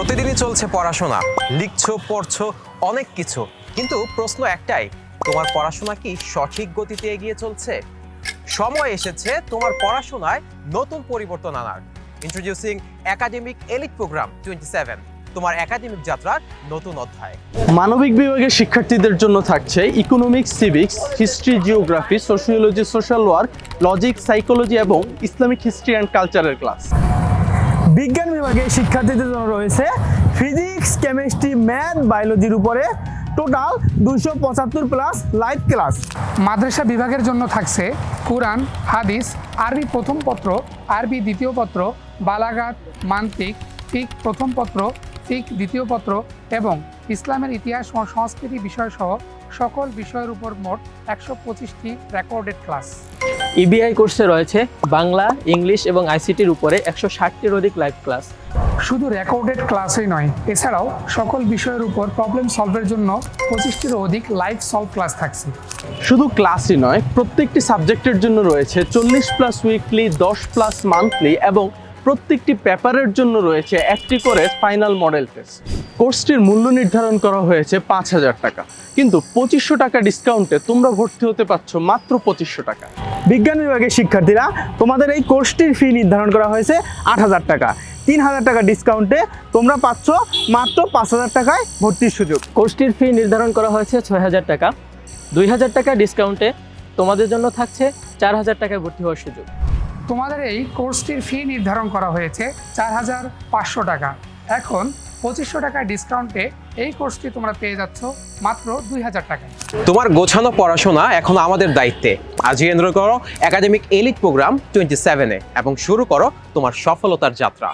প্রতিদিনই চলছে পড়াশোনা, লিখছো, পড়ছো, অনেক কিছু, কিন্তু প্রশ্ন একটাই, তোমার পড়াশোনা কি সঠিক গতিতে এগিয়ে চলছে? সময় এসেছে তোমার পড়াশোনায় নতুন পরিবর্তন আনার। ইন্ট্রোডিউসিং একাডেমিক এলিট প্রোগ্রাম 27, তোমার একাডেমিক যাত্রার নতুন অধ্যায়। মানবিক বিভাগের শিক্ষার্থীদের জন্য থাকছে economics, civics, history, geography, sociology, social work, logic, psychology এবং ইসলামিক হিস্ট্রি অ্যান্ড কালচারের ক্লাস। বিজ্ঞান বিভাগের শিক্ষার্থীদের জন্য রয়েছে ফিজিক্স, কেমিস্ট্রি, ম্যাথ, বায়োলজির উপরে টোটাল 275 প্লাস লাইভ ক্লাস। মাদ্রাসা বিভাগের জন্য থাকছে কুরআন, হাদিস, আরবি প্রথম পত্র, আরবি দ্বিতীয় পত্র, বালাগাত, মান্তিক, ফিক প্রথম পত্র, ফিক দ্বিতীয় পত্র এবং ইসলামের ইতিহাস ও সংস্কৃতি বিষয়সহ সকল বিষয়ের উপর মোট 125টি রেকর্ডেড ক্লাস। ইবিআই কোর্সে রয়েছে বাংলা, ইংলিশ এবং আইসিটির উপরে 160টির অধিক লাইভ ক্লাস। শুধু রেকর্ডেড ক্লাসই নয়, এছাড়াও সকল বিষয়ের উপর প্রবলেম সলভের জন্য 25টিরও অধিক লাইভ সলভ ক্লাস থাকছে। শুধু ক্লাসই নয়, প্রত্যেকটি সাবজেক্টের জন্য রয়েছে 40 প্লাস উইকলি, 10 প্লাস মান্থলি এবং প্রত্যেকটি পেপারের জন্য রয়েছে একটি করে ফাইনাল মডেল টেস্ট। কোর্সটির মূল্য নির্ধারণ করা হয়েছে 5,000 টাকা, কিন্তু 2500 টাকা ডিসকাউন্টে তোমরা ভর্তি হতে পারছো মাত্র 2500 টাকা। বিজ্ঞান বিভাগের শিক্ষার্থীরা, তোমাদের এই কোর্সটির ফি নির্ধারণ করা হয়েছে 8,000 টাকা। 3,000 টাকা ডিসকাউন্টে তোমরা পাচ্ছ মাত্র 5,000 টাকায় ভর্তির সুযোগ। কোর্সটির ফি নির্ধারণ করা হয়েছে 6,000 টাকা। 2,000 টাকা ডিসকাউন্টে তোমাদের জন্য থাকছে 4,000 টাকায় ভর্তি হওয়ার সুযোগ। তোমাদের এই কোর্সটির ফি নির্ধারণ করা হয়েছে 4,500 টাকা। এখন 2500 টাকা ডিসকাউন্টে এই কোর্সটি তোমরা পেয়ে যাচ্ছ মাত্র 2,000 টাকায়। তোমার গোছানো পড়াশোনা এখন আমাদের দায়িত্বে। আজই এনরোল করো একাডেমিক এলিট প্রোগ্রাম 27-এ এবং শুরু করো তোমার সফলতার যাত্রা।